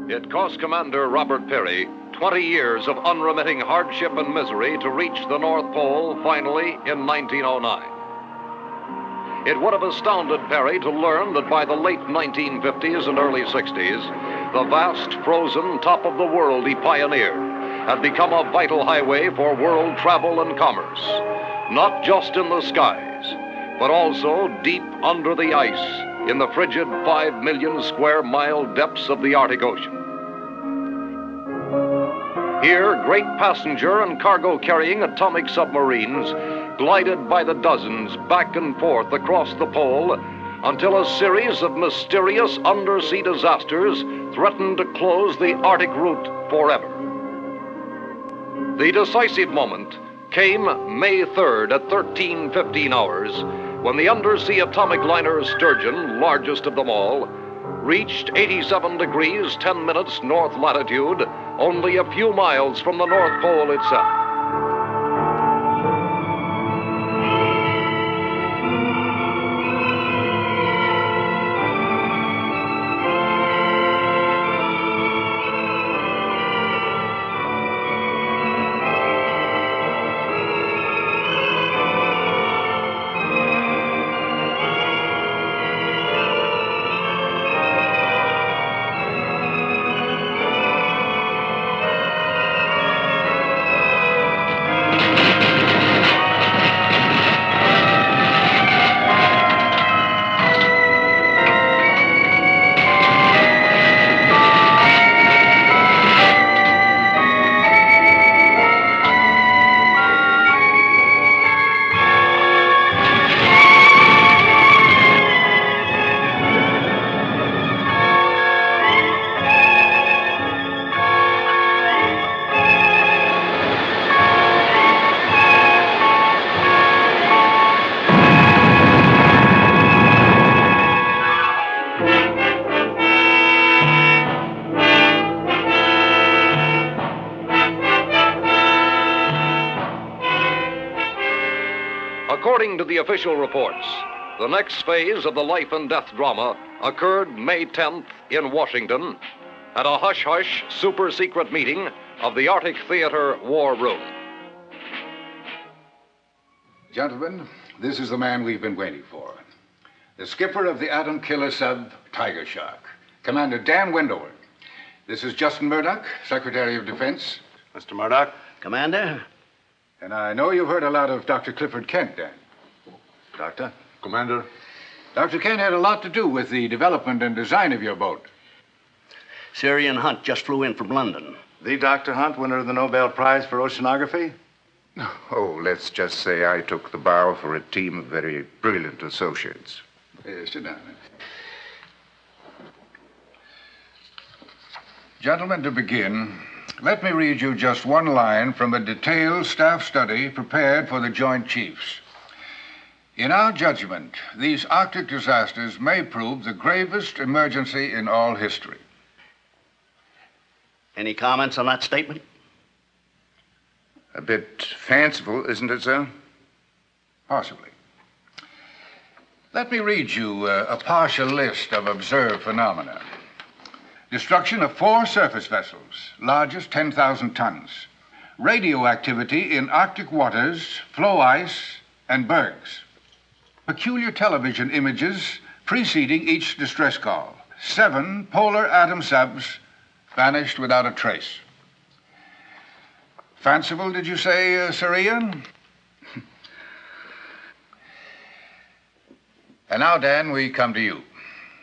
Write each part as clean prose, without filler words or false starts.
It cost Commander Robert Peary 20 years of unremitting hardship and misery to reach the North Pole finally in 1909. It would have astounded Peary to learn that by the late 1950s and early 60s, the vast frozen top of the world he pioneered had become a vital highway for world travel and commerce, not just in the skies, but also deep under the ice in the frigid 5 million square mile depths of the Arctic Ocean. Here, great passenger and cargo carrying atomic submarines glided by the dozens back and forth across the pole until a series of mysterious undersea disasters threatened to close the Arctic route forever. The decisive moment came May 3rd at 13:15 hours when the undersea atomic liner Sturgeon, largest of them all, reached 87 degrees 10 minutes north latitude, only a few miles from the North Pole itself. According to the official reports, the next phase of the life and death drama occurred May 10th in Washington at a hush-hush super-secret meeting of the Arctic Theater War Room. Gentlemen, this is the man we've been waiting for. The skipper of the atom killer sub Tigershark, Commander Dan Wendover. This is Justin Murdoch, Secretary of Defense. Mr. Murdoch. Commander? And I know you've heard a lot of Dr. Clifford Kent, Dan. Doctor. Commander. Dr. Kent had a lot to do with the development and design of your boat. Syrian Hunt just flew in from London. The Dr. Hunt, winner of the Nobel Prize for Oceanography? Oh, let's just say I took the bow for a team of very brilliant associates. Sit down. Gentlemen, to begin, let me read you just one line from a detailed staff study prepared for the Joint Chiefs. In our judgment, these Arctic disasters may prove the gravest emergency in all history. Any comments on that statement? A bit fanciful, isn't it, sir? Possibly. Let me read you a partial list of observed phenomena. Destruction of 4 surface vessels, largest 10,000 tons. Radioactivity in Arctic waters, floe ice, and bergs. Peculiar television images preceding each distress call. 7 polar atom subs vanished without a trace. Fanciful, did you say, Sir Ian? And now, Dan, we come to you.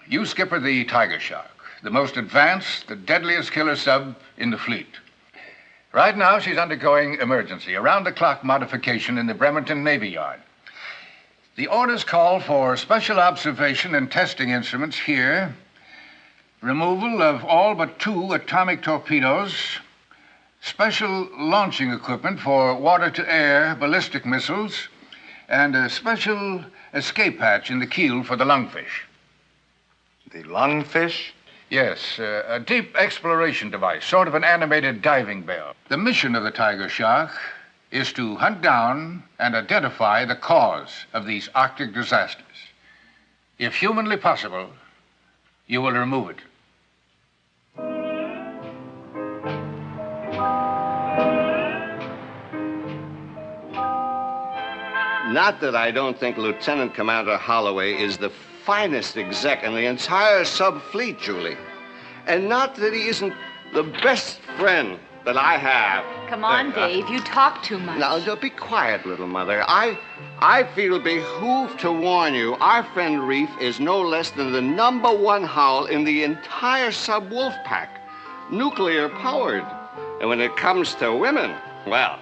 You skipper the Tigershark, the most advanced, the deadliest killer sub in the fleet. Right now, she's undergoing emergency, around-the-clock modification in the Bremerton Navy Yard. The orders call for special observation and testing instruments here, removal of all but 2 atomic torpedoes, special launching equipment for water-to-air ballistic missiles, and a special escape hatch in the keel for the lungfish. The lungfish? Yes, a deep exploration device, sort of an animated diving bell. The mission of the Tigershark is to hunt down and identify the cause of these Arctic disasters. If humanly possible, you will remove it. Not that I don't think Lieutenant Commander Holloway is the finest exec in the entire sub-fleet, Julie. And not that he isn't the best friend that I have. Come on, Dave. You talk too much. Now, be quiet, little mother. I feel behooved to warn you. Our friend Reef is no less than the #1 howl in the entire sub-wolf pack. Nuclear-powered. And when it comes to women, well,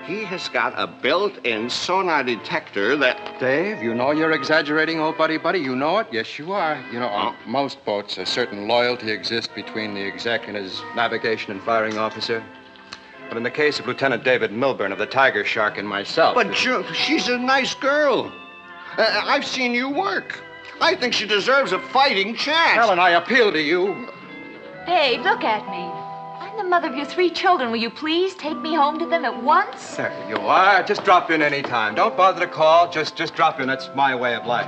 he has got a built-in sonar detector that... Dave, you know you're exaggerating, old buddy. You know it. Yes, you are. You know, on most boats, a certain loyalty exists between the exec and his navigation and firing officer. But in the case of Lieutenant David Milburn of the Tigershark and myself... But she's a nice girl. I've seen you work. I think she deserves a fighting chance. Helen, I appeal to you. Dave, look at me. I'm the mother of your 3 children. Will you please take me home to them at once? There you are. Just drop in any time. Don't bother to call. Just drop in. That's my way of life.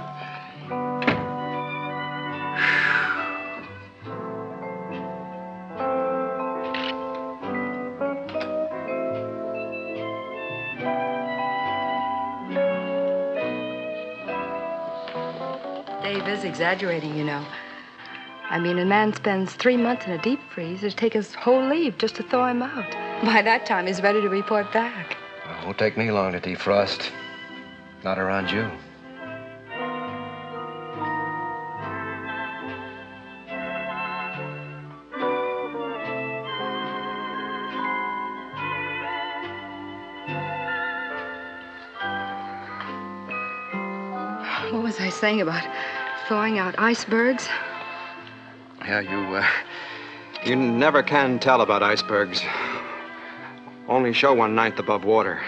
Dave is exaggerating, you know. I mean, a man spends 3 months in a deep freeze. It'd take his whole leave just to thaw him out. By that time, he's ready to report back. It won't take me long to defrost. Not around you. What was I saying about thawing out icebergs? Yeah, you never can tell about icebergs. Only show 1/9 above water.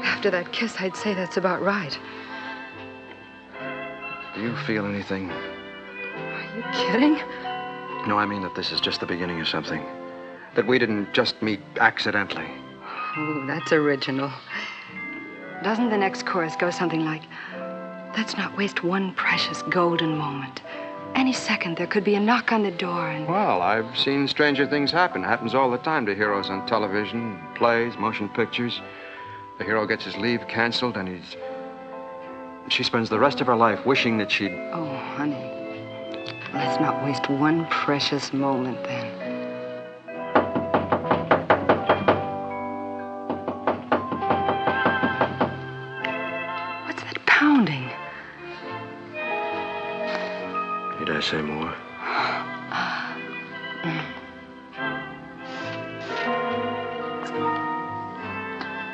After that kiss, I'd say that's about right. Do you feel anything? Are you kidding? No, I mean that this is just the beginning of something. That we didn't just meet accidentally. Oh, that's original. Doesn't the next chorus go something like, let's not waste one precious golden moment. Any second, there could be a knock on the door and... Well, I've seen stranger things happen. It happens all the time to heroes on television, plays, motion pictures. The hero gets his leave canceled and she spends the rest of her life wishing that she'd... Oh, honey. Let's not waste one precious moment then. What's that pounding? Need I say more?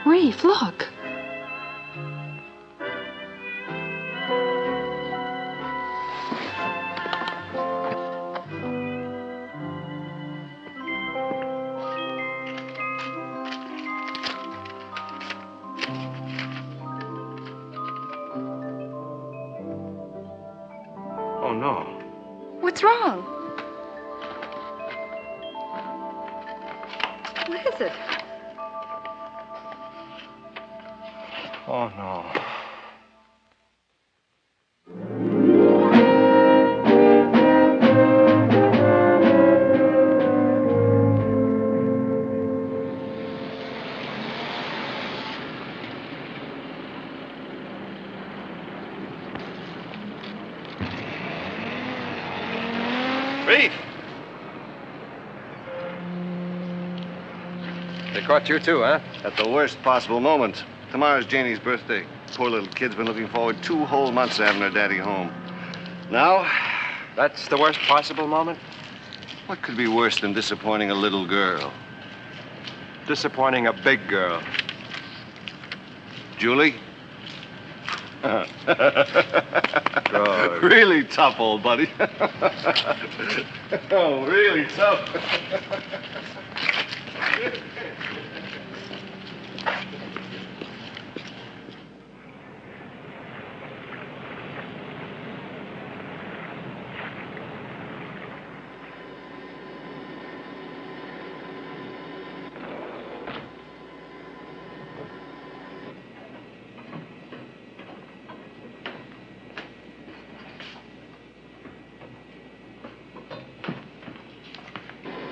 Reef, look. Oh, no. What's wrong? What is it? Oh, no. Reef! They caught you too, huh? At the worst possible moment. Tomorrow's Janie's birthday. Poor little kid's been looking forward 2 whole months to having her daddy home. Now, That's the worst possible moment? what could be worse than disappointing a little girl? Disappointing a big girl. Julie? Good. Really tough, old buddy. Oh, really tough.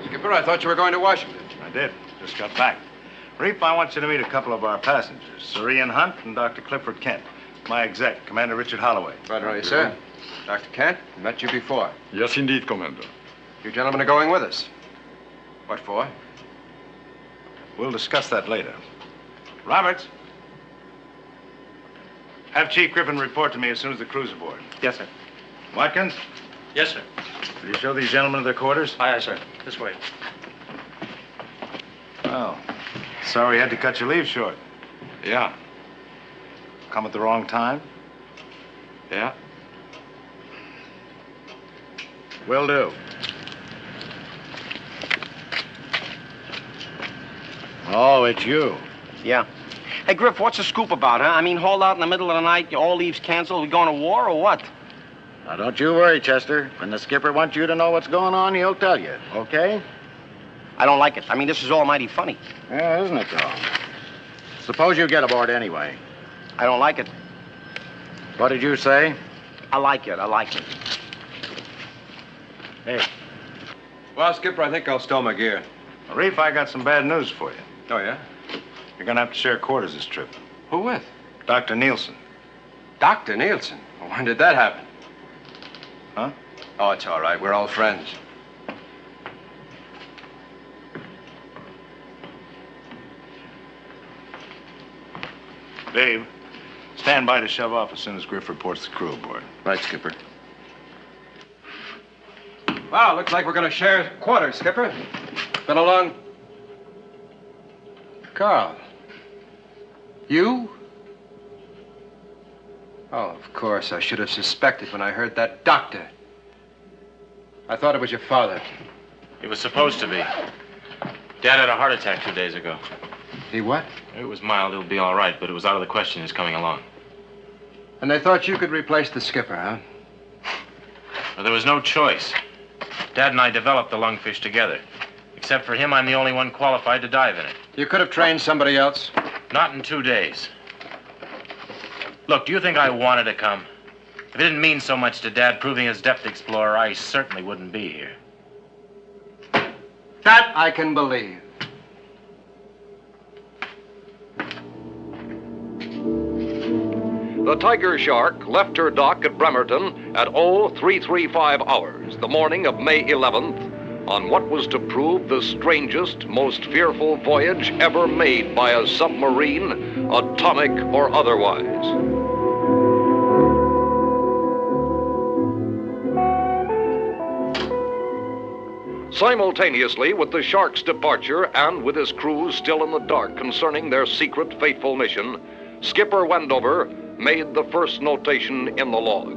Skipper, I thought you were going to Washington. I did. Just got back. Reef, I want you to meet a couple of our passengers, Sir Ian Hunt and Dr. Clifford Kent. My exec, Commander Richard Holloway. Right away, sir. Dr. Kent, met you before. Yes, indeed, Commander. You gentlemen are going with us. What for? We'll discuss that later. Roberts. Have Chief Griffin report to me as soon as the crew's aboard. Yes, sir. Watkins, Yes, sir. will you show these gentlemen their quarters? Aye, aye, sir. This way. Oh, sorry you had to cut your leave short. Yeah. Come at the wrong time? Yeah. Will do. Oh, it's you. Yeah. Hey, Griff, what's the scoop about, huh? I mean, hauled out in the middle of the night, all leaves canceled, we going to war or what? Now, don't you worry, Chester. When the skipper wants you to know what's going on, he'll tell you, okay? I don't like it. I mean, this is all mighty funny. Yeah, isn't it, though? Suppose you get aboard anyway. I don't like it. What did you say? I like it. I like it. Hey. Well, Skipper, I think I'll stow my gear. Reef, I got some bad news for you. Oh, yeah? You're gonna have to share quarters this trip. Who with? Dr. Nielsen. Dr. Nielsen? Well, when did that happen? Huh? Oh, it's all right. We're all friends. Dave, stand by to shove off as soon as Griff reports the crew aboard. Right, Skipper. Well, looks like we're going to share quarters, Skipper. Been a long... Carl. You? Oh, of course. I should have suspected when I heard that doctor. I thought it was your father. It was supposed to be. Dad had a heart attack 2 days ago. He what? It was mild. It'll be all right, but it was out of the question his coming along. And they thought you could replace the skipper, huh? Well, there was no choice. Dad and I developed the lungfish together. Except for him, I'm the only one qualified to dive in it. You could have trained somebody else. Not in 2 days. Look, do you think I wanted to come? If it didn't mean so much to Dad proving his depth explorer, I certainly wouldn't be here. That I can believe. The Tigershark left her dock at Bremerton at 0335 hours, the morning of May 11th, on what was to prove the strangest, most fearful voyage ever made by a submarine, atomic or otherwise. Simultaneously with the Shark's departure and with his crew still in the dark concerning their secret, fateful mission, Skipper Wendover made the first notation in the log.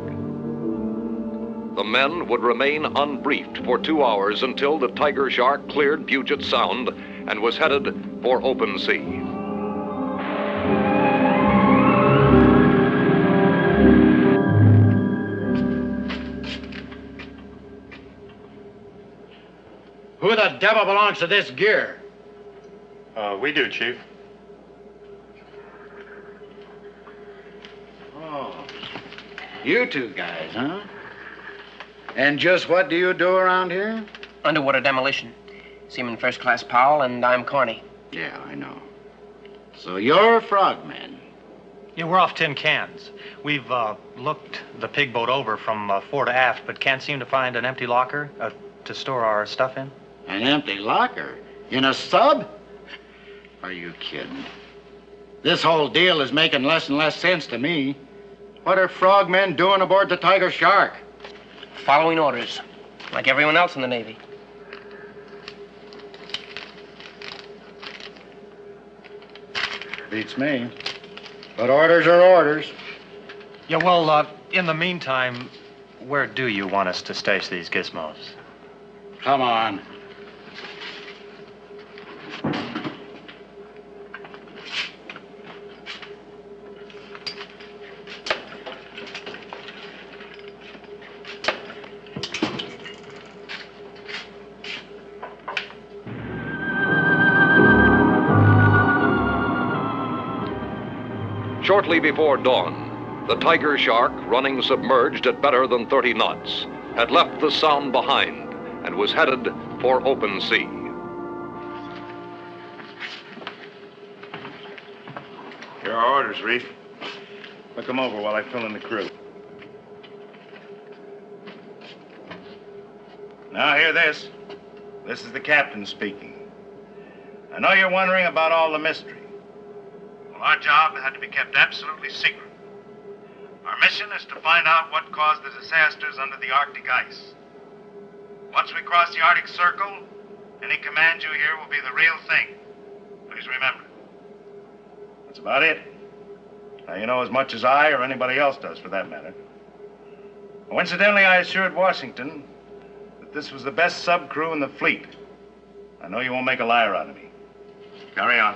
The men would remain unbriefed for 2 hours until the Tigershark cleared Puget Sound and was headed for open sea. Who the devil belongs to this gear? We do, Chief. Oh, you two guys, huh? And just what do you do around here? Underwater demolition. Seaman First Class Powell, and I'm Corny. Yeah, I know. So you're frogmen. Yeah, we're off tin cans. We've looked the pig boat over from fore to aft, but can't seem to find an empty locker to store our stuff in. An empty locker? In a sub? Are you kidding? This whole deal is making less and less sense to me. What are frogmen doing aboard the Tigershark? Following orders, like everyone else in the Navy. Beats me. But orders are orders. Yeah, well, in the meantime, where do you want us to stash these gizmos? Come on. Shortly before dawn, the Tigershark, running submerged at better than 30 knots, had left the Sound behind and was headed for open sea. Here are orders, Reef. Look them over while I fill in the crew. Now, hear this. This is the captain speaking. I know you're wondering about all the mystery. Well, our job had to be kept absolutely secret. Our mission is to find out what caused the disasters under the Arctic ice. Once we cross the Arctic Circle, any command you hear will be the real thing. Please remember. That's about it. Now, you know as much as I or anybody else does, for that matter. Coincidentally, I assured Washington that this was the best sub crew in the fleet. I know you won't make a liar out of me. Carry on.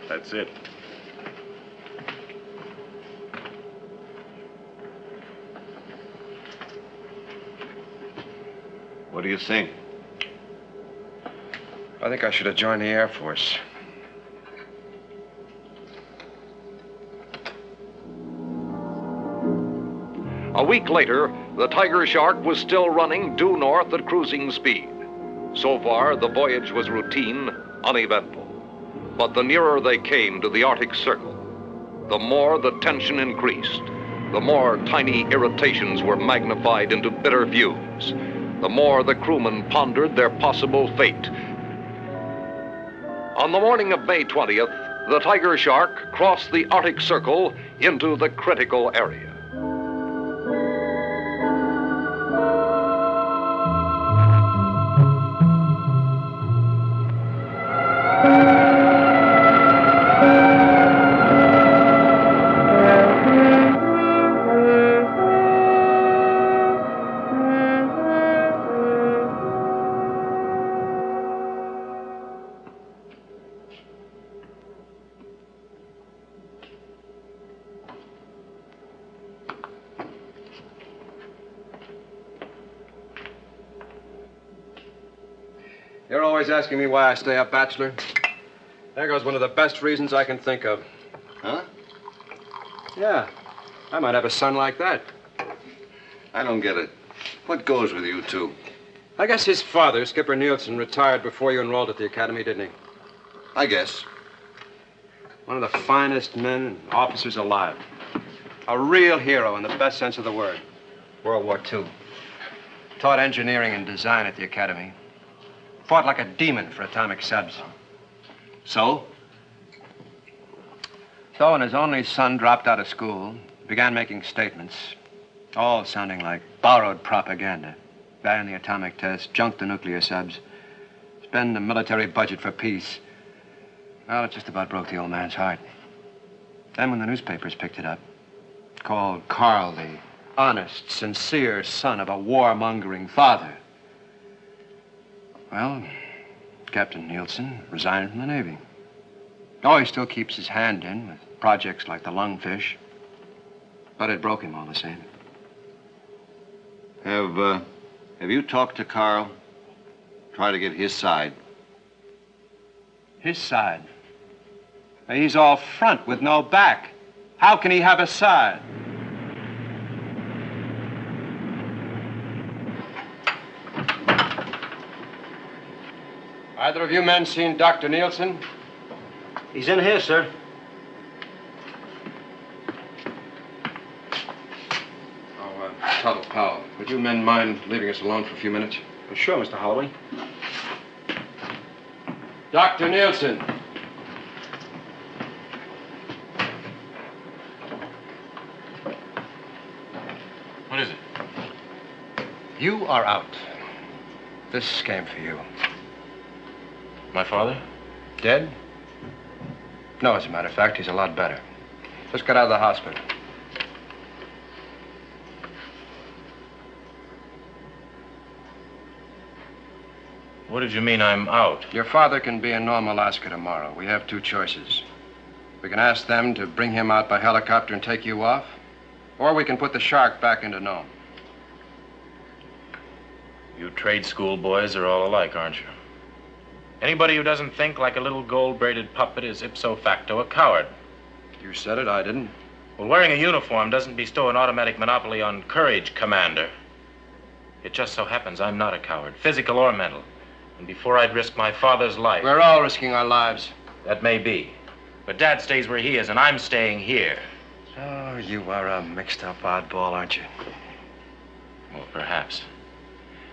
That's it. What do you think? I think I should have joined the Air Force. A week later, the Tigershark was still running due north at cruising speed. So far, the voyage was routine, uneventful. But the nearer they came to the Arctic Circle, the more the tension increased, the more tiny irritations were magnified into bitter views, the more the crewmen pondered their possible fate. On the morning of May 20th, the Tigershark crossed the Arctic Circle into the critical area. You're always asking me why I stay a bachelor. There goes one of the best reasons I can think of. Huh? Yeah. I might have a son like that. I don't get it. What goes with you two? I guess his father, Skipper Nielsen, retired before you enrolled at the academy, didn't he? I guess. One of the finest men and officers alive. A real hero in the best sense of the word. World War II. Taught engineering and design at the academy. Fought like a demon for atomic subs. So? So when his only son dropped out of school, began making statements, all sounding like borrowed propaganda. Ban the atomic test, junk the nuclear subs, spend the military budget for peace. Well, it just about broke the old man's heart. Then when the newspapers picked it up, called Carl the honest, sincere son of a warmongering father. Well, Captain Nielsen resigned from the Navy. Oh, he still keeps his hand in with projects like the Lungfish. But it broke him all the same. Have you talked to Carl? Try to get his side. His side? He's all front with no back. How can he have a side? Either of you men seen Dr. Nielsen? He's in here, sir. Tuttle, Powell, would you men mind leaving us alone for a few minutes? Sure, Mr. Holloway. Dr. Nielsen. What is it? You are out. This came for you. My father? Dead? No, as a matter of fact, he's a lot better. Just got out of the hospital. What did you mean I'm out? Your father can be in Nome, Alaska tomorrow. We have two choices. We can ask them to bring him out by helicopter and take you off, or we can put the Shark back into Nome. You trade school boys are all alike, aren't you? Anybody who doesn't think like a little gold-braided puppet is ipso facto a coward. You said it, I didn't. Well, wearing a uniform doesn't bestow an automatic monopoly on courage, Commander. It just so happens I'm not a coward, physical or mental. And before I'd risk my father's life. We're all risking our lives. That may be. But Dad stays where he is, and I'm staying here. Oh, you are a mixed-up oddball, aren't you? Well, perhaps.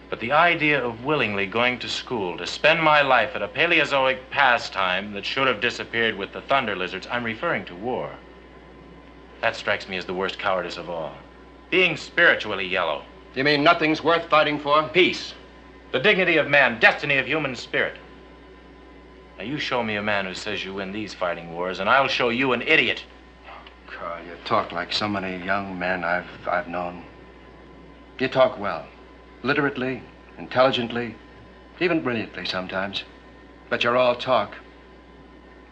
But the idea of willingly going to school to spend my life at a Paleozoic pastime that should have disappeared with the thunder lizards, I'm referring to war. That strikes me as the worst cowardice of all. Being spiritually yellow. You mean nothing's worth fighting for? Peace. The dignity of man, destiny of human spirit. Now, you show me a man who says you win these fighting wars, and I'll show you an idiot. Carl, you talk like so many young men I've known. You talk well. Literately, intelligently, even brilliantly sometimes. But you're all talk.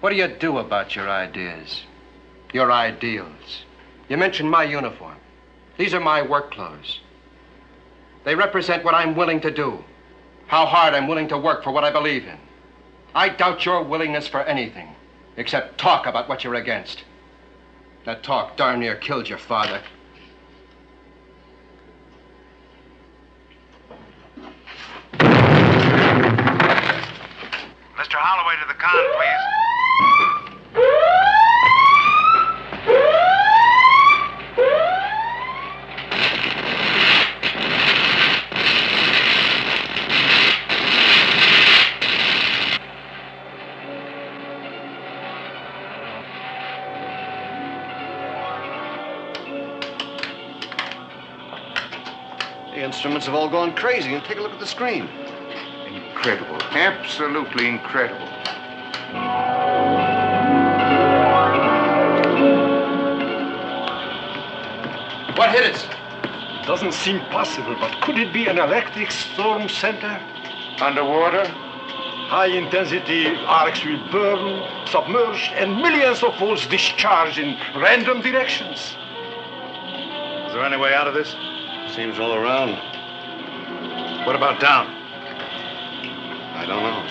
What do you do about your ideas? Your ideals? You mentioned my uniform. These are my work clothes. They represent what I'm willing to do. How hard I'm willing to work for what I believe in. I doubt your willingness for anything, except talk about what you're against. That talk darn near killed your father. Mr. Holloway to the con, please. The instruments have all gone crazy. And take a look at the screen. Incredible. Absolutely incredible. What hit us? It doesn't seem possible, but could it be an electric storm center? Underwater? High-intensity arcs will burn, submerged, and millions of volts discharge in random directions. Is there any way out of this? Seems all around. What about down? I don't know.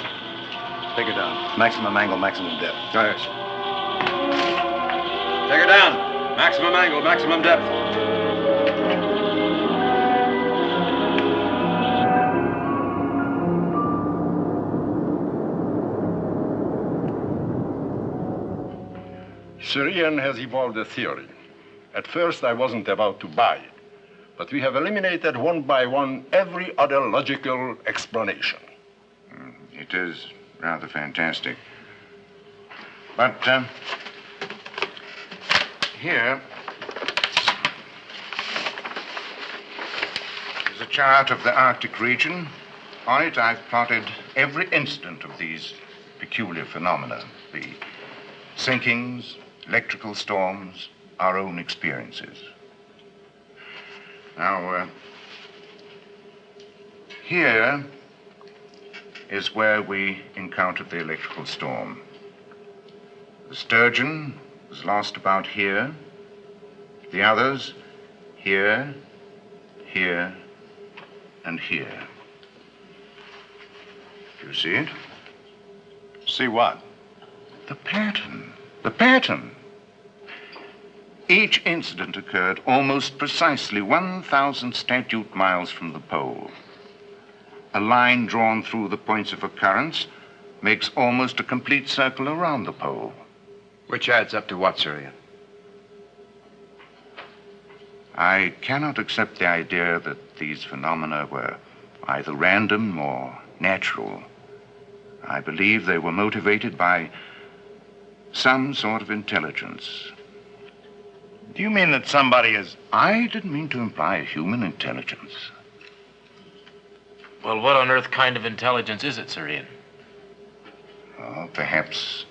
Take her down. Maximum angle, maximum depth. Yes. Take her down. Maximum angle, maximum depth. Syrian has evolved a theory. At first, I wasn't about to buy it. But we have eliminated one by one every other logical explanation. It is rather fantastic. But here is a chart of the Arctic region. On it, I've plotted every instant of these peculiar phenomena, the sinkings, electrical storms, our own experiences. Now, here is where we encountered the electrical storm. The sturgeon was lost about here. The others, here, here, and here. Do you see it? See what? The pattern. The pattern. Each incident occurred almost precisely 1,000 statute miles from the pole. A line drawn through the points of occurrence makes almost a complete circle around the pole. Which adds up to what, Syrian? I cannot accept the idea that these phenomena were either random or natural. I believe they were motivated by some sort of intelligence. Do you mean that somebody is... I didn't mean to imply a human intelligence. Well, what on earth kind of intelligence is it, Syrian? Oh, perhaps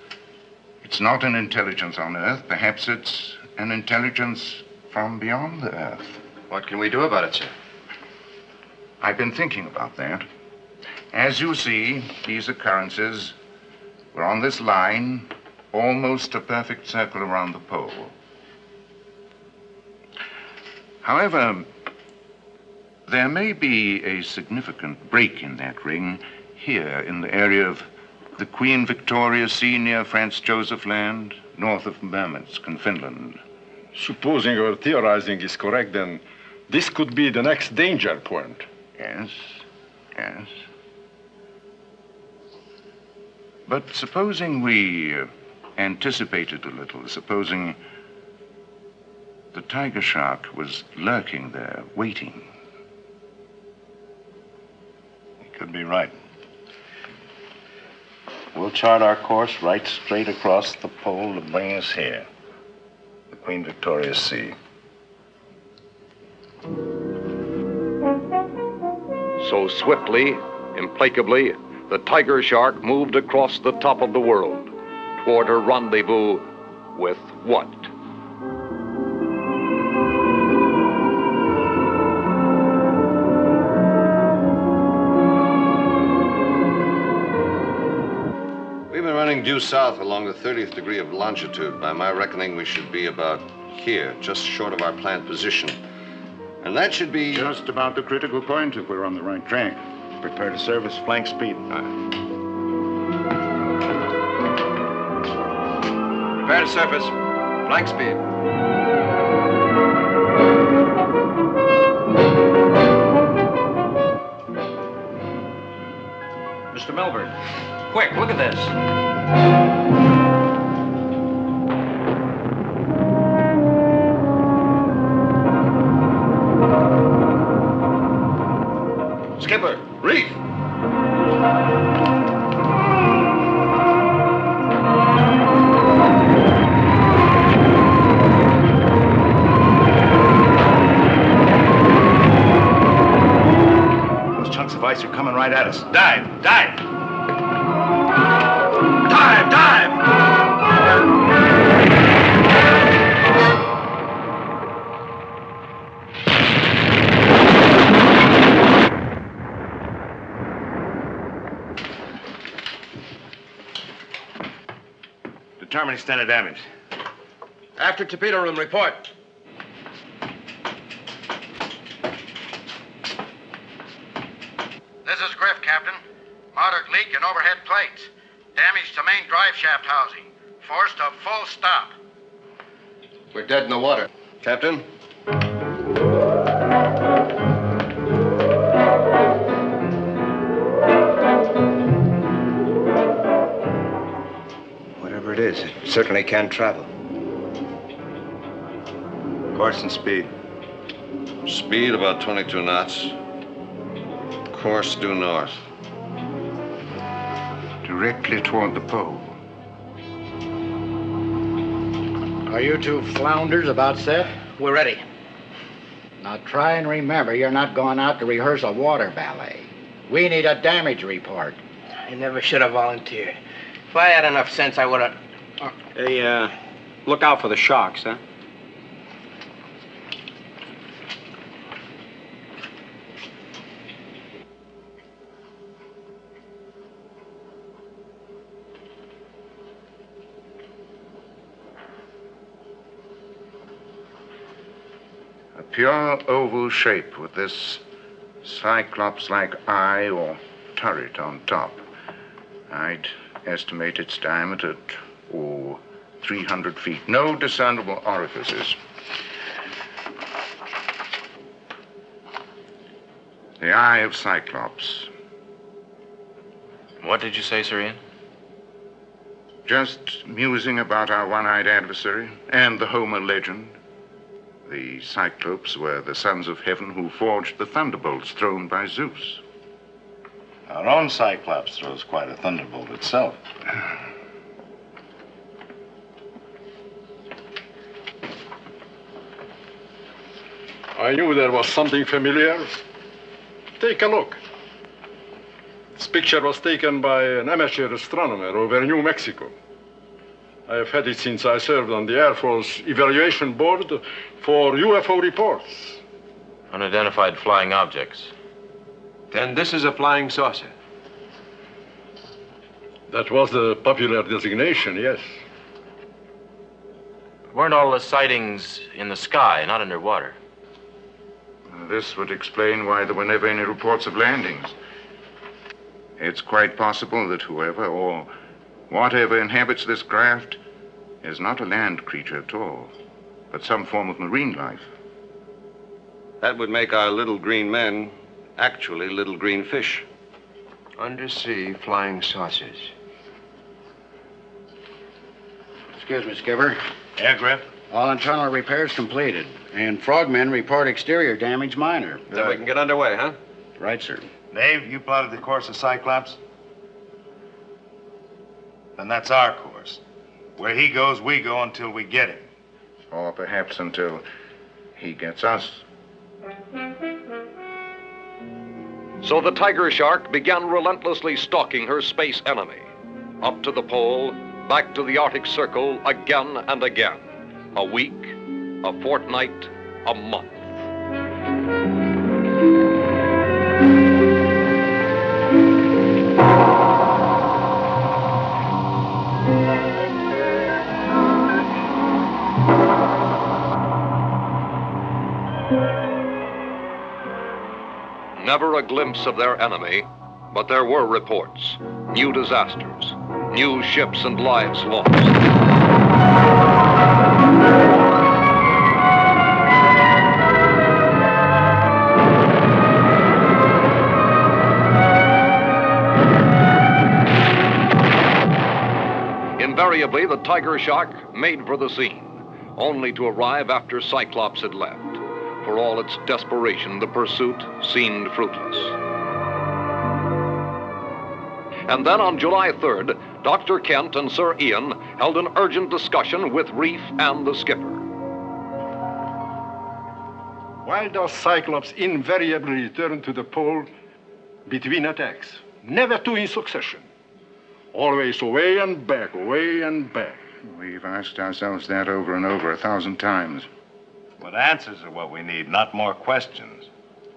it's not an intelligence on Earth. Perhaps it's an intelligence from beyond the Earth. What can we do about it, sir? I've been thinking about that. As you see, these occurrences were on this line, almost a perfect circle around the pole. However, there may be a significant break in that ring here in the area of the Queen Victoria Sea near Franz Joseph Land, north of Murmansk in Finland. Supposing your theorizing is correct, then this could be the next danger point. Yes, yes. But supposing we anticipated a little, supposing the Tigershark was lurking there, waiting. You could be right. We'll chart our course right straight across the pole to bring us here, the Queen Victoria's Sea. So swiftly, implacably, the Tigershark moved across the top of the world toward her rendezvous with what? We've been running due south along the 30th degree of longitude. By my reckoning, we should be about here, just short of our planned position. And that should be... Just about the critical point if we're on the right track. Prepare to service flank speed. Prepare to surface. Flank speed. Mr. Melbourne, quick, look at this. Skipper, reef! Those chunks of ice are coming right at us. Dive! Dive! Dive! Dive! Determine extent of damage. After torpedo room, report. This is Griff, Captain. Moderate leak in overhead plates. Damage to main drive shaft housing. Forced to full stop. We're dead in the water. Captain? Whatever it is, it certainly can travel. Course and speed. Speed about 22 knots. Course due north. Directly toward the pole. Are you two flounders about set? We're ready. Now try and remember you're not going out to rehearse a water ballet. We need a damage report. I never should have volunteered. If I had enough sense, I would have... Hey, look out for the sharks, huh? A pure oval shape with this cyclops-like eye or turret on top. I'd estimate its diameter at, 300 feet. No discernible orifices. The eye of Cyclops. What did you say, Sir Ian? Just musing about our one-eyed adversary and the Homer legend. The Cyclops were the sons of heaven who forged the thunderbolts thrown by Zeus. Our own Cyclops throws quite a thunderbolt itself. I knew there was something familiar. Take a look. This picture was taken by an amateur astronomer over New Mexico. I have had it since I served on the Air Force Evaluation Board for UFO reports. Unidentified flying objects. Then this is a flying saucer. That was the popular designation, yes. Weren't all the sightings in the sky, not underwater? This would explain why there were never any reports of landings. It's quite possible that whoever or whatever inhabits this craft is not a land creature at all, but some form of marine life. That would make our little green men actually little green fish. Undersea flying saucers. Excuse me, Skipper. Yeah, Griff? All internal repairs completed. And frogmen report exterior damage minor. Then we can get underway, huh? Right, sir. Dave, you plotted the course of Cyclops? Then that's our course. Where he goes, we go until we get him. Or perhaps until he gets us. So the Tigershark began relentlessly stalking her space enemy. Up to the pole, back to the Arctic Circle, again and again. A week, a fortnight, a month. Never a glimpse of their enemy, but there were reports. New disasters, new ships and lives lost. Invariably, the Tigershark made for the scene, only to arrive after Cyclops had left. For all its desperation, the pursuit seemed fruitless. And then on July 3rd, Dr. Kent and Sir Ian held an urgent discussion with Reef and the skipper. Why does Cyclops invariably return to the pole between attacks? Never two in succession. Always away and back, away and back. We've asked ourselves that over and over 1,000 times. But answers are what we need, not more questions.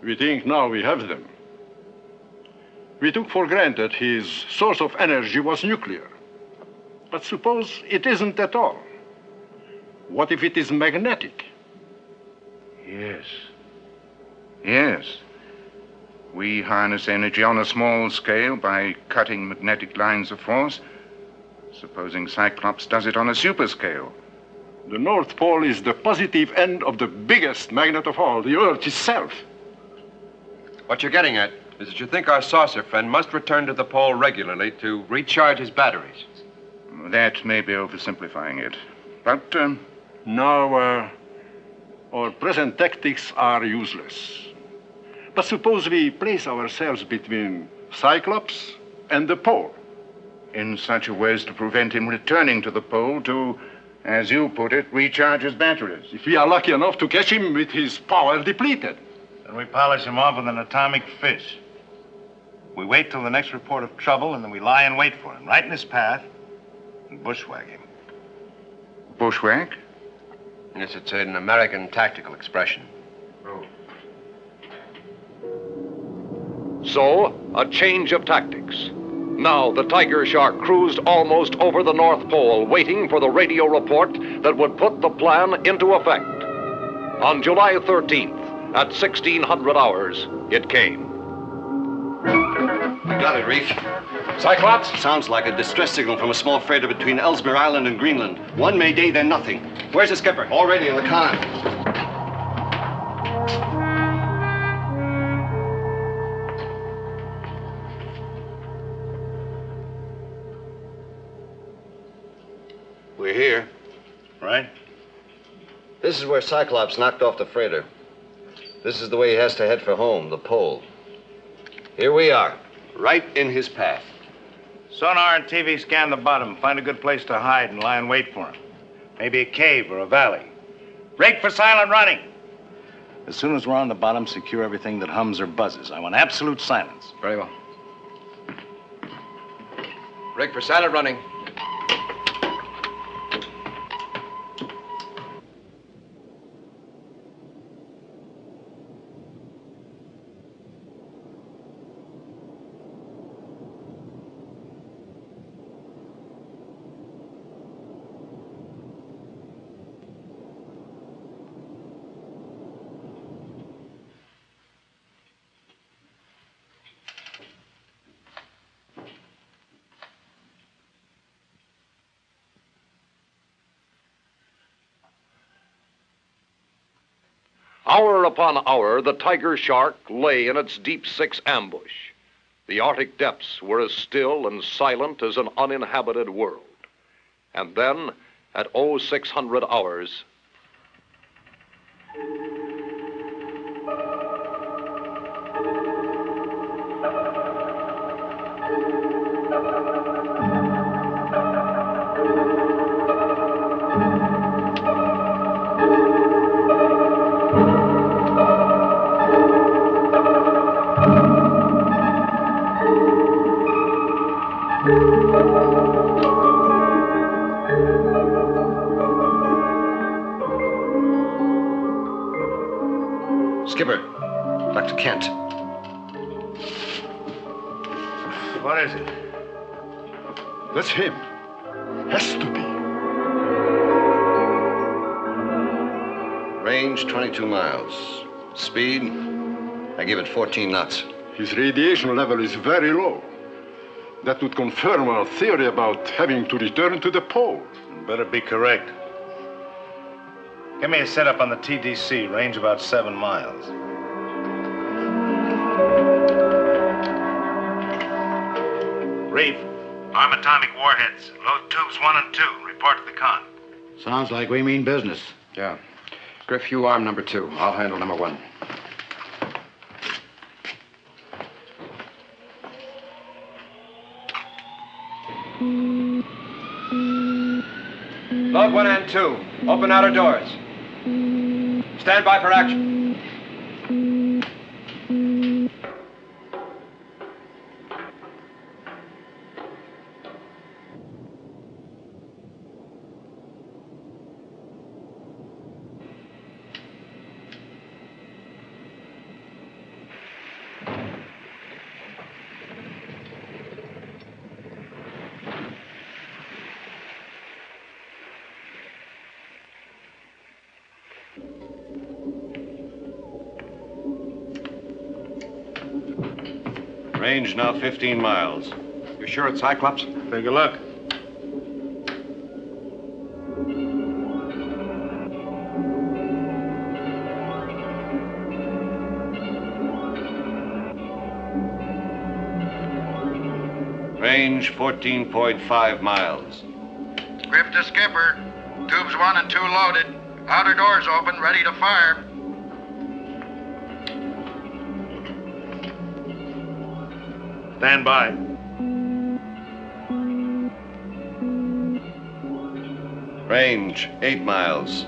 We think now we have them. We took for granted his source of energy was nuclear. But suppose it isn't at all. What if it is magnetic? Yes. Yes. We harness energy on a small scale by cutting magnetic lines of force. Supposing Cyclops does it on a super scale. The North Pole is the positive end of the biggest magnet of all, the Earth itself. What you're getting at is that you think our saucer friend must return to the pole regularly to recharge his batteries. That may be oversimplifying it. But, Now, our present tactics are useless. But suppose we place ourselves between Cyclops and the pole. In such a way as to prevent him returning to the pole to, as you put it, recharge his batteries. If we are lucky enough to catch him with his power depleted. Then we polish him off with an atomic fish. We wait till the next report of trouble, and then we lie in wait for him, right in his path, and bushwhack him. Bushwhack? Yes, it's an American tactical expression. So, a change of tactics. Now, the Tigershark cruised almost over the North Pole, waiting for the radio report that would put the plan into effect. On July 13th, at 1600 hours, it came. We got it, Reef. Cyclops? Sounds like a distress signal from a small freighter between Ellesmere Island and Greenland. One Mayday, then nothing. Where's the skipper? Already in the con. We're here. Right? This is where Cyclops knocked off the freighter. This is the way he has to head for home, the pole. Here we are, right in his path. Sonar and TV scan the bottom, find a good place to hide and lie in wait for him. Maybe a cave or a valley. Break for silent running. As soon as we're on the bottom, secure everything that hums or buzzes. I want absolute silence. Very well. Break for silent running. Hour upon hour, the Tigershark lay in its deep six ambush. The Arctic depths were as still and silent as an uninhabited world. And then, at 0600 hours. Skipper, Dr. Kent. What is it? That's him. Has to be. Range 22 miles. Speed, I give it 14 knots. His radiation level is very low. That would confirm our theory about having to return to the pole. Better be correct. Give me a setup on the TDC, range about 7 miles. Reef, arm atomic warheads. Load tubes 1 and 2. Report to the con. Sounds like we mean business. Yeah. Griff, you arm number 2. I'll handle number 1. Load 1 and 2. Open outer doors. Stand by for action. Range now 15 miles. You sure it's Cyclops? Take a look. Range 14.5 miles. Griff to skipper. Tubes 1 and 2 loaded. Outer doors open, ready to fire. Stand by. Range 8 miles.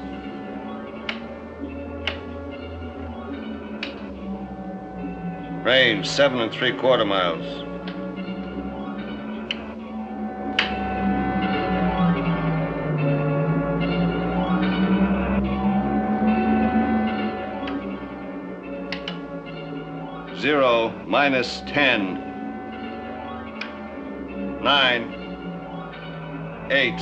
Range 7 3/4 miles. Zero, minus 10. 9, 8,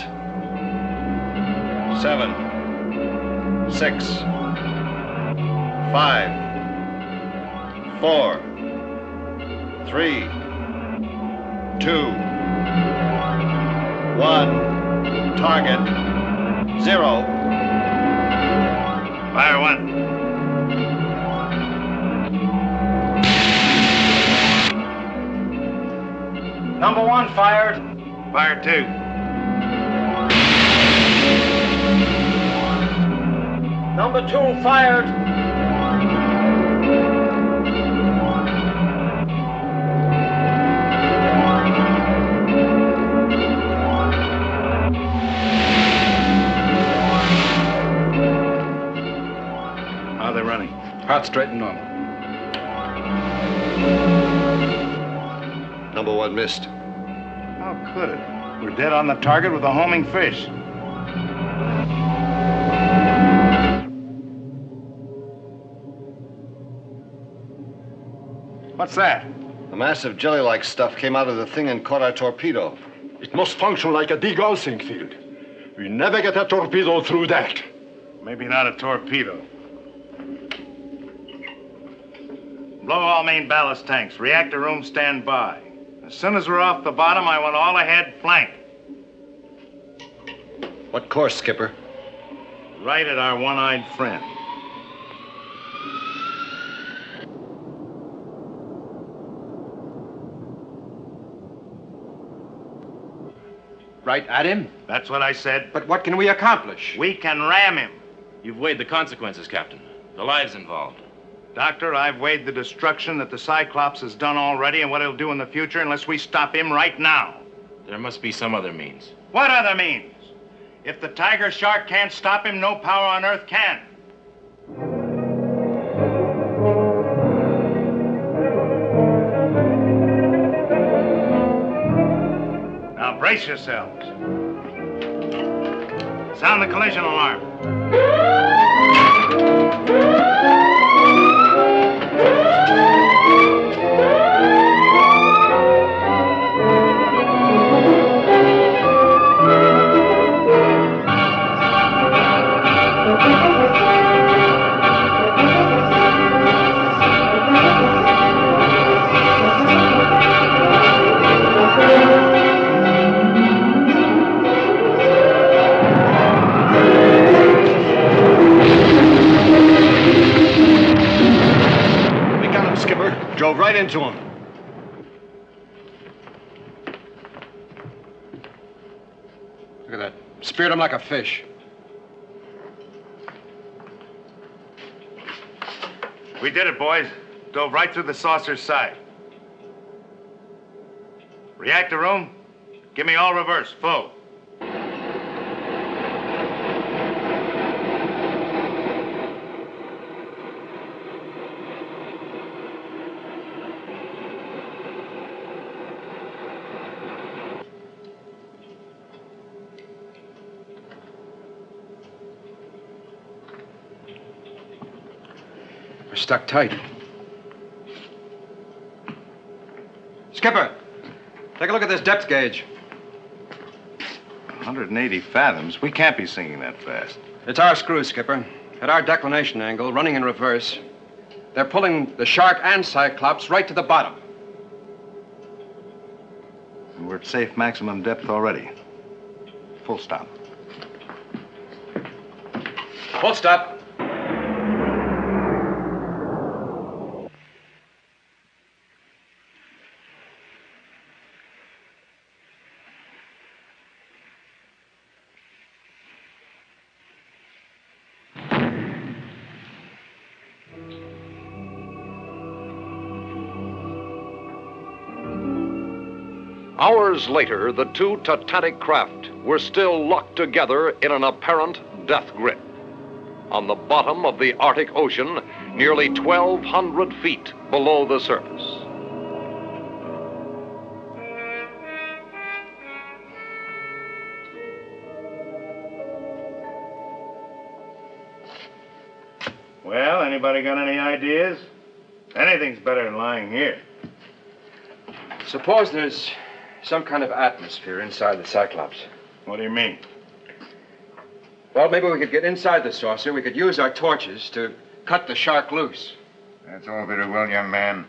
7, 6, 5, 4, 3, 2, 1. Target 0. Fire 1. Number 1 fired. Fire 2. Number 2 fired. How are they running? Heart straight and normal. Number 1 missed. How could it? We're dead on the target with a homing fish. What's that? A massive jelly-like stuff came out of the thing and caught our torpedo. It must function like a degaussing field. We never get a torpedo through that. Maybe not a torpedo. Blow all main ballast tanks. Reactor room stand by. As soon as we're off the bottom, I want all ahead flank. What course, Skipper? Right at our one-eyed friend. Right at him? That's what I said. But what can we accomplish? We can ram him. You've weighed the consequences, Captain. The lives involved. Doctor, I've weighed the destruction that the Cyclops has done already and what it'll do in the future unless we stop him right now. There must be some other means. What other means? If the Tigershark can't stop him, no power on Earth can. Now brace yourselves. Sound the collision alarm. Drove right into him. Look at that. Speared him like a fish. We did it, boys. Dove right through the saucer's side. Reactor room, give me all reverse, full. We're stuck tight. Skipper, take a look at this depth gauge. 180 fathoms? We can't be sinking that fast. It's our screw, Skipper. At our declination angle, running in reverse, they're pulling the Shark and Cyclops right to the bottom. And we're at safe maximum depth already. Full stop. Full stop. Hours later, the two Titanic craft were still locked together in an apparent death grip. On the bottom of the Arctic Ocean, nearly 1,200 feet below the surface. Well, anybody got any ideas? Anything's better than lying here. Suppose there's some kind of atmosphere inside the Cyclops. What do you mean? Well, maybe we could get inside the saucer. We could use our torches to cut the Shark loose. That's all very well, young man.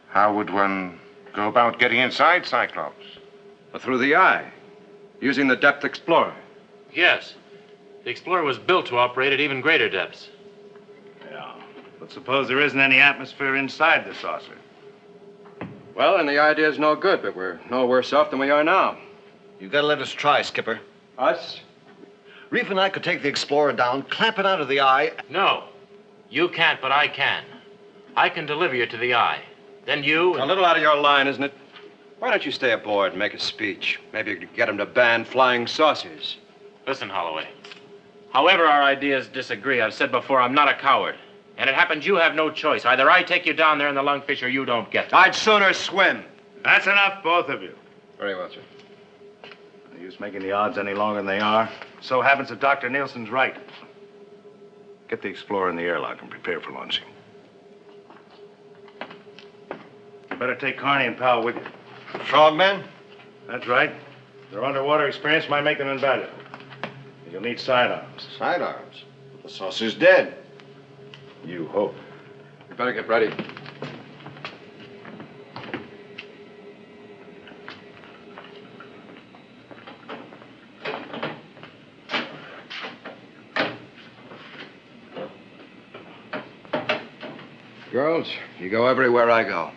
How would one go about getting inside Cyclops? Through the eye, using the Depth Explorer. Yes. The Explorer was built to operate at even greater depths. Yeah, but suppose there isn't any atmosphere inside the saucer. Well, then the idea's no good, but we're no worse off than we are now. You gotta let us try, Skipper. Us? Reef and I could take the Explorer down, clamp it onto the eye. No. You can't, but I can. I can deliver you to the eye. Then you... A little out of your line, isn't it? Why don't you stay aboard and make a speech? Maybe you could get him to ban flying saucers. Listen, Holloway. However our ideas disagree, I've said before, I'm not a coward. And it happens you have no choice. Either I take you down there in the lungfish or you don't get there. I'd sooner swim. That's enough, both of you. Very well, sir. No use making the odds any longer than they are. So happens that Dr. Nielsen's right. Get the Explorer in the airlock and prepare for launching. You better take Carney and Powell with you. Frogmen? That's right. Their underwater experience might make them invaluable. You'll need sidearms. Sidearms? The saucer's dead. You hope. You better get ready. Girls, you go everywhere I go.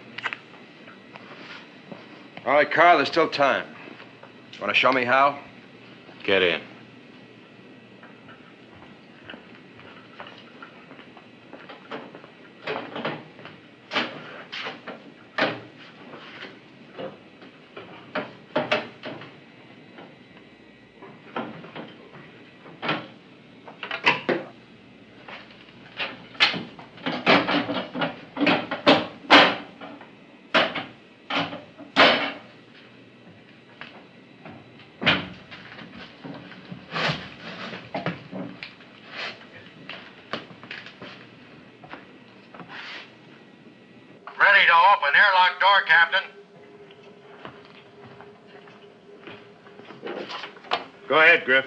All right, Carl, there's still time. Want to show me how? Get in. Ready to open airlock door, Captain. Go ahead, Griff.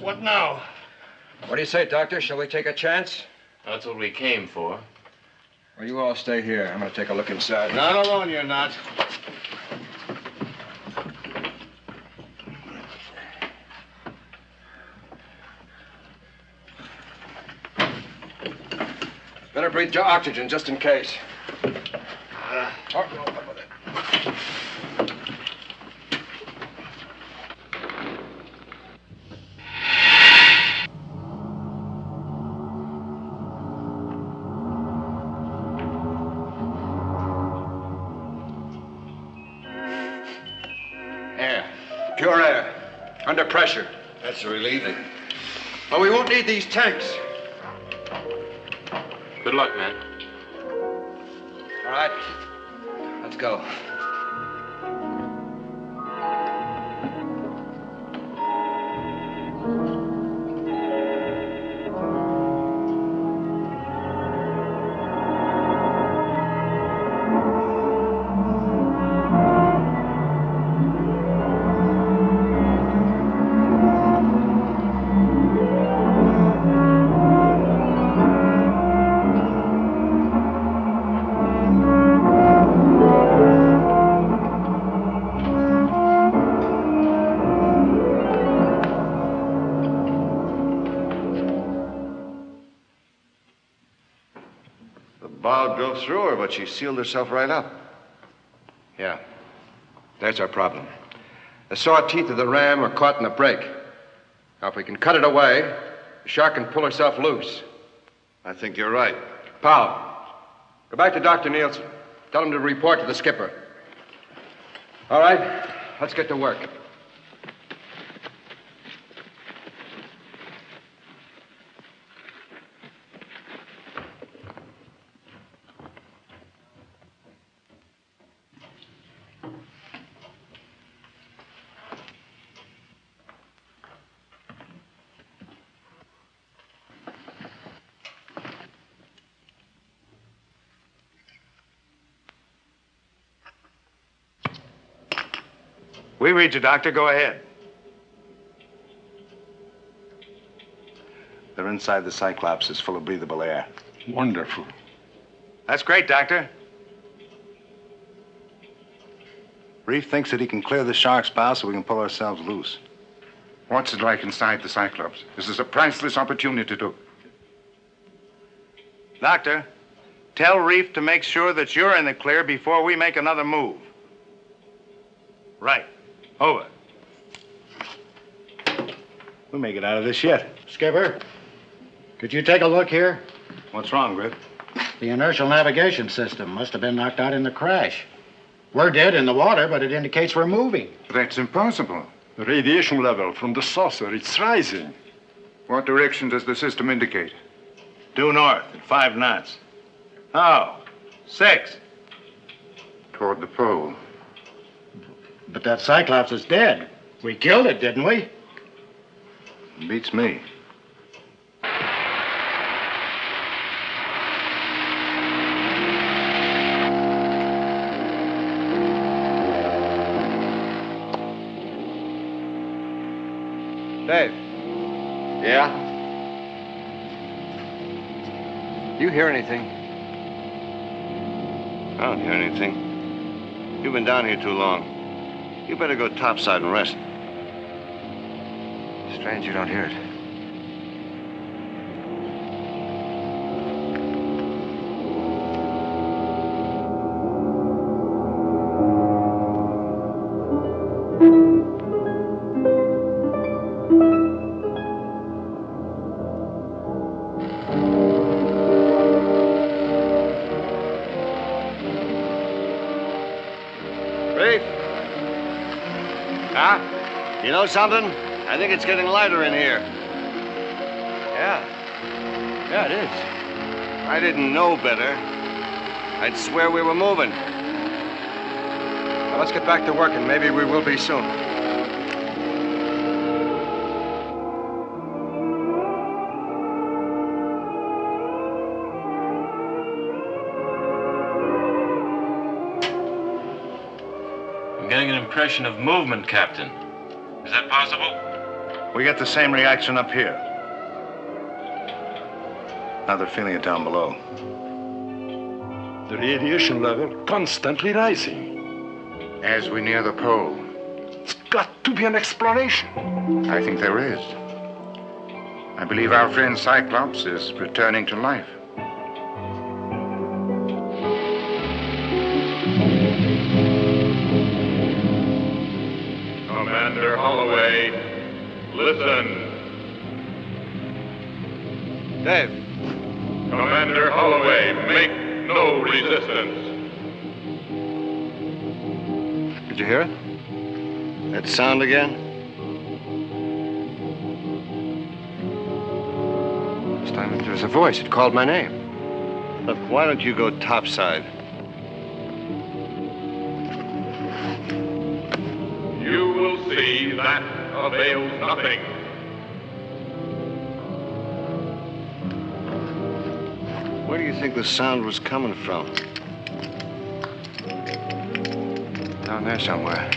What now? What do you say, Doctor? Shall we take a chance? That's what we came for. Well, you all stay here. I'm going to take a look inside. Not alone, you're not. Better breathe your oxygen just in case. Air. Pure air. Under pressure. That's relieving. But we won't need these tanks. Good luck, man. All right. Let's go. Bow drove through her, but she sealed herself right up. Yeah. That's our problem. The saw teeth of the ram are caught in the break. Now, if we can cut it away, the shark can pull herself loose. I think you're right. Powell, go back to Dr. Nielsen. Tell him to report to the skipper. All right, let's get to work. We read you, Doctor. Go ahead. They're inside the Cyclops. It's full of breathable air. Wonderful. That's great, Doctor. Reef thinks that he can clear the shark's bow so we can pull ourselves loose. What's it like inside the Cyclops? This is a priceless opportunity to... Doctor, tell Reef to make sure that you're in the clear before we make another move. Right. Over. We'll make it out of this yet. Skipper, could you take a look here? What's wrong, Grit? The inertial navigation system must have been knocked out in the crash. We're dead in the water, but it indicates we're moving. That's impossible. The radiation level from the saucer, it's rising. What direction does the system indicate? Due north at 5 knots. Oh, 6. Toward the pole. But that Cyclops is dead. We killed it, didn't we? Beats me. Dave. Yeah? Do you hear anything? I don't hear anything. You've been down here too long. You better go topside and rest. Strange you don't hear it. You know something? I think it's getting lighter in here. Yeah, it is. I didn't know better. I'd swear we were moving. Well, let's get back to work, and maybe we will be soon. I'm getting an impression of movement, Captain. Is that possible? We get the same reaction up here. Now they're feeling it down below. The radiation level constantly rising. As we near the pole. It's got to be an explanation. I think there is. I believe our friend Cyclops is returning to life. Commander Holloway, listen. Dave. Commander Holloway, make no resistance. Did you hear it? That sound again? This time there was a voice. It called my name. Look, why don't you go topside? You will see that avails nothing. Where do you think the sound was coming from? Down there somewhere.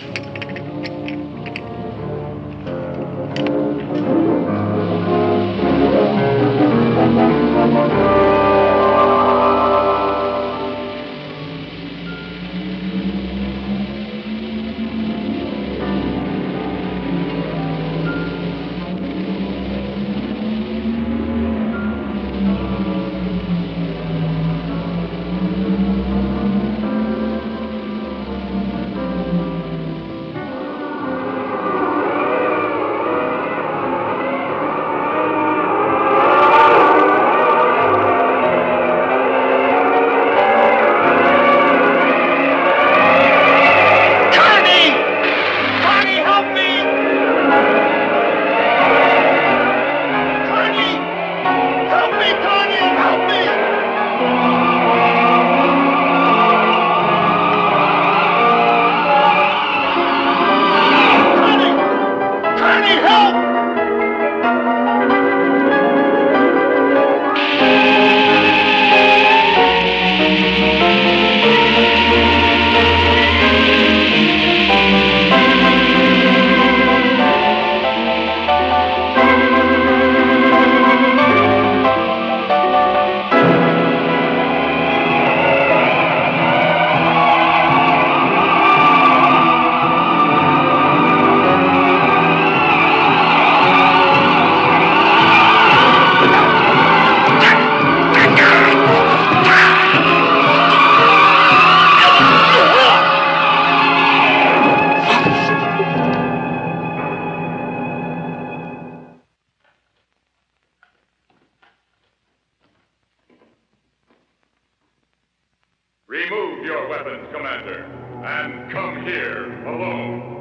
Commander, and come here alone.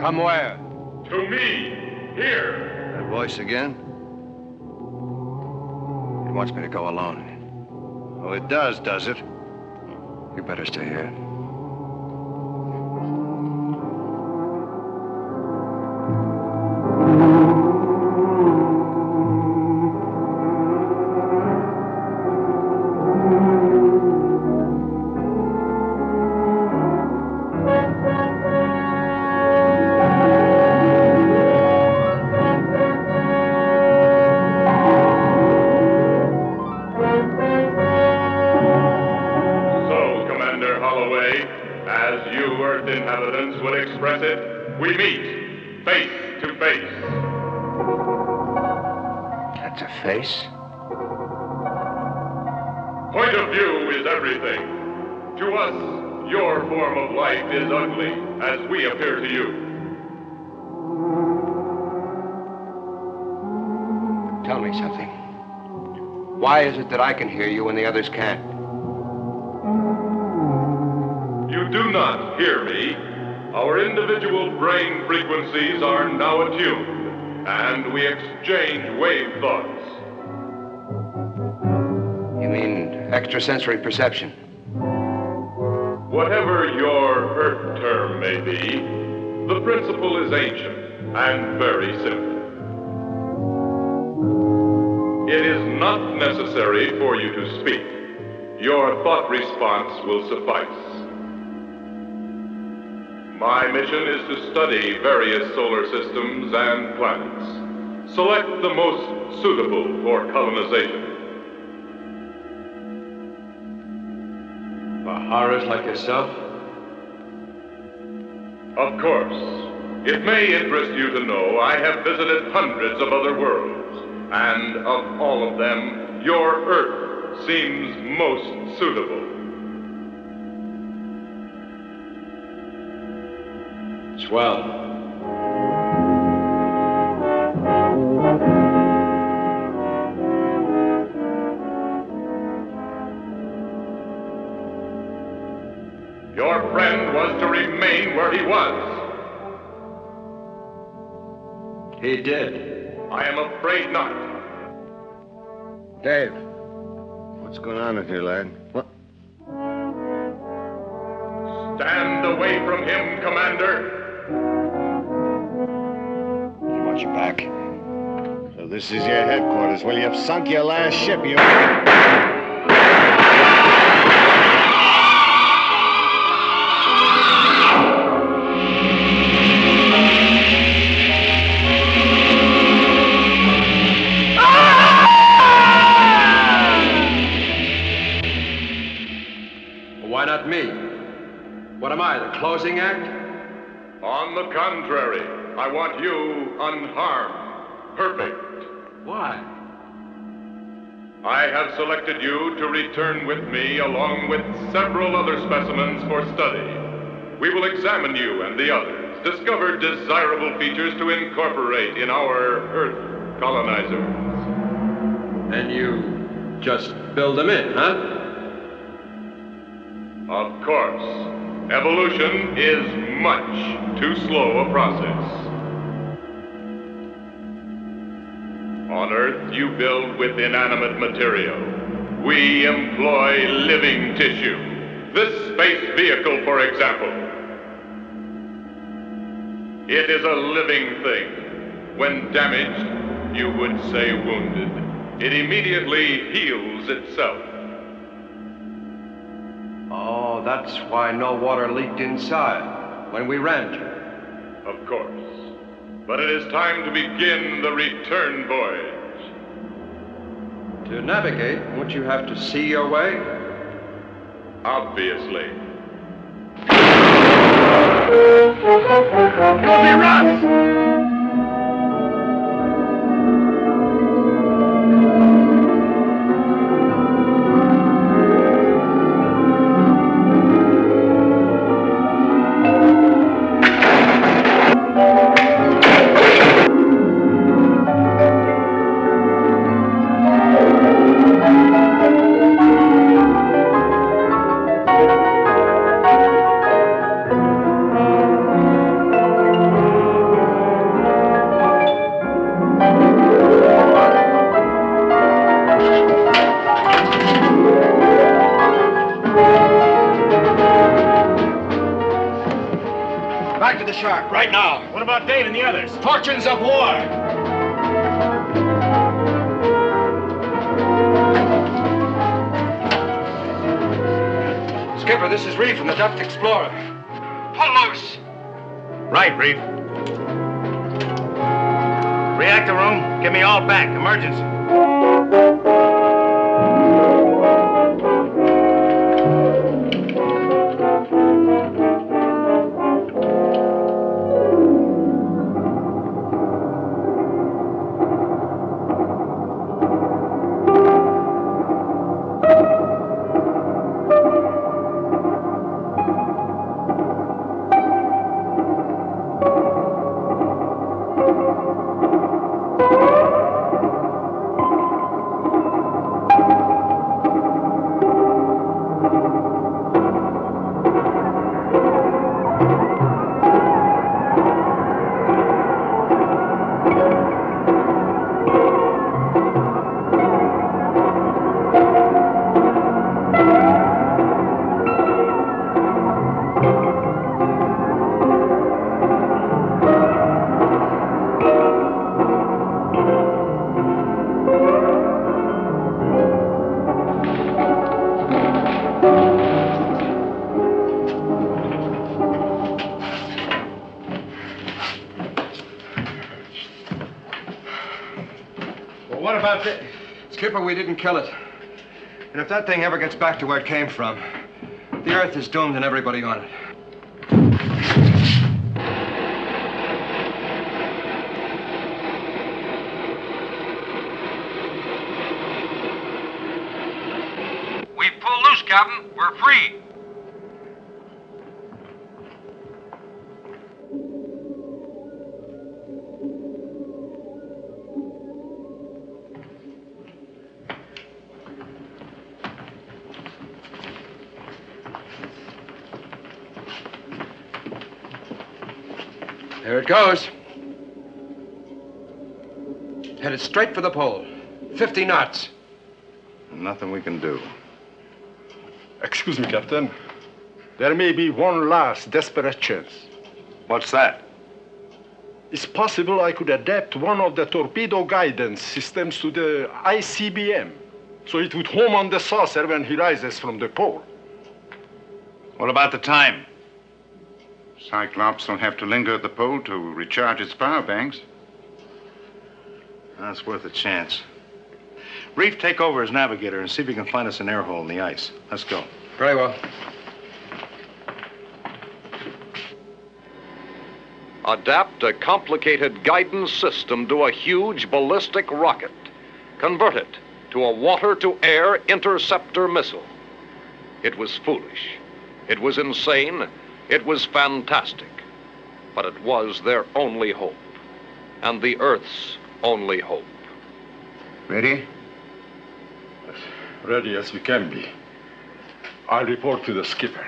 Come where? To me, here. That voice again? It wants me to go alone. Oh, it does it? You better stay here. We meet face to face. That's a face? Point of view is everything. To us, your form of life is ugly, as we appear to you. Tell me something. Why is it that I can hear you when the others can't? You do not hear me. Our individual brain frequencies are now attuned, and we exchange wave thoughts. You mean extrasensory perception? Whatever your Earth term may be, the principle is ancient and very simple. It is not necessary for you to speak. Your thought response will suffice. My mission is to study various solar systems and planets. Select the most suitable for colonization. For horrors like yourself? Of course. It may interest you to know I have visited hundreds of other worlds, and of all of them, your Earth seems most suitable. Swell. Your friend was to remain where he was. He did. I am afraid not. Dave, what's going on in here, lad? What? Stand away from him, Commander. Watch your back. So this is your headquarters. Well, you've sunk your last ship, you... Why not me? What am I, the closing act? On the contrary, I want you unharmed, perfect. Why? I have selected you to return with me along with several other specimens for study. We will examine you and the others, discover desirable features to incorporate in our Earth colonizers. And you just build them in, huh? Of course. Evolution is much too slow a process. On Earth, you build with inanimate material. We employ living tissue. This space vehicle, for example. It is a living thing. When damaged, you would say wounded. It immediately heals itself. Oh, that's why no water leaked inside when we rammed you. Of course. But it is time to begin the return voyage. To navigate, won't you have to see your way? Obviously. You'll be rough! the shark, right now. What about Dave and the others? Fortunes of war. Skipper, this is Reed from the Duck Explorer. Pull loose. Right, Reef. Reactor room, get me all back. Emergency. What about this? Skipper, we didn't kill it. And if that thing ever gets back to where it came from, the Earth is doomed and everybody on it. We've pulled loose, Captain. We're free. There it goes. Headed straight for the pole. 50 knots. Nothing we can do. Excuse me, Captain. There may be one last desperate chance. What's that? It's possible I could adapt one of the torpedo guidance systems to the ICBM, so it would home on the saucer when he rises from the pole. What about the time? Cyclops will have to linger at the pole to recharge its power banks. That's worth a chance. Reef, take over as navigator and see if you can find us an air hole in the ice. Let's go. Very well. Adapt a complicated guidance system to a huge ballistic rocket. Convert it to a water-to-air interceptor missile. It was foolish. It was insane. It was fantastic. But it was their only hope. And the Earth's only hope. Ready? Ready as we can be. I'll report to the skipper.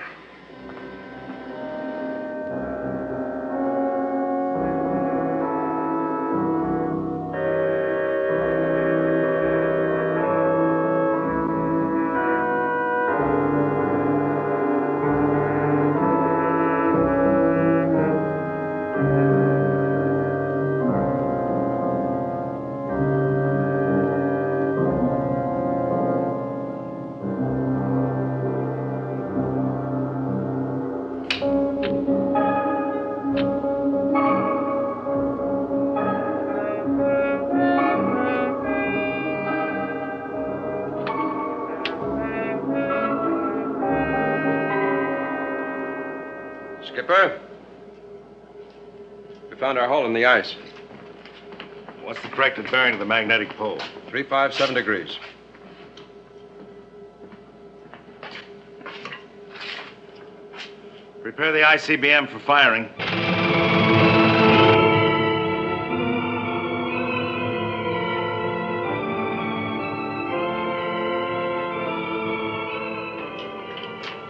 Skipper, we found our hole in the ice. What's the corrected bearing of the magnetic pole? 357 degrees. Prepare the ICBM for firing.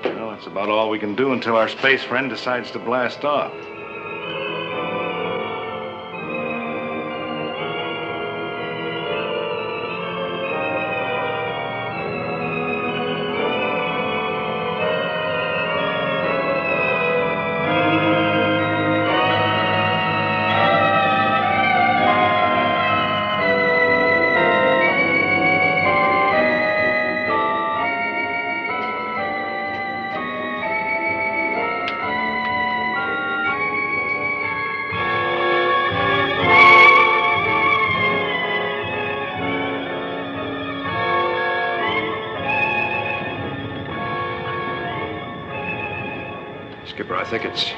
Well, that's about all we can do until our space friend decides to blast off. Skipper, I think it's...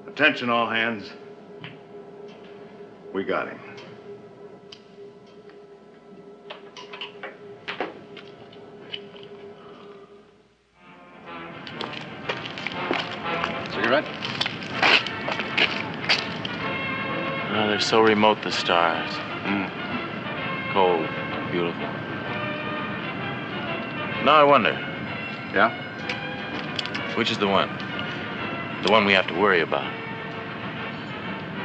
Attention, all hands. We got him. Cigarette? Oh, they're so remote, the stars. Cold, beautiful. Now I wonder. Yeah? Which is the one? The one we have to worry about.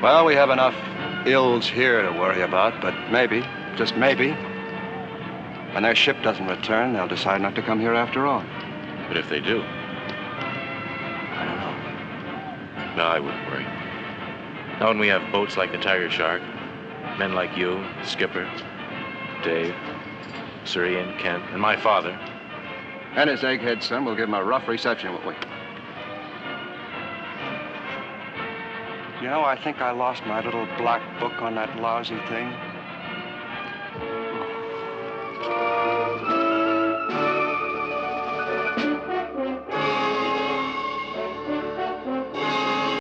Well, we have enough ills here to worry about, but maybe, just maybe, when their ship doesn't return, they'll decide not to come here after all. But if they do? I don't know. No, I wouldn't worry. Not when we have boats like the Tigershark, men like you, Skipper, Dave, Sir Ian, Kent, and my father. And his egghead son will give him a rough reception, won't we? You know, I think I lost my little black book on that lousy thing.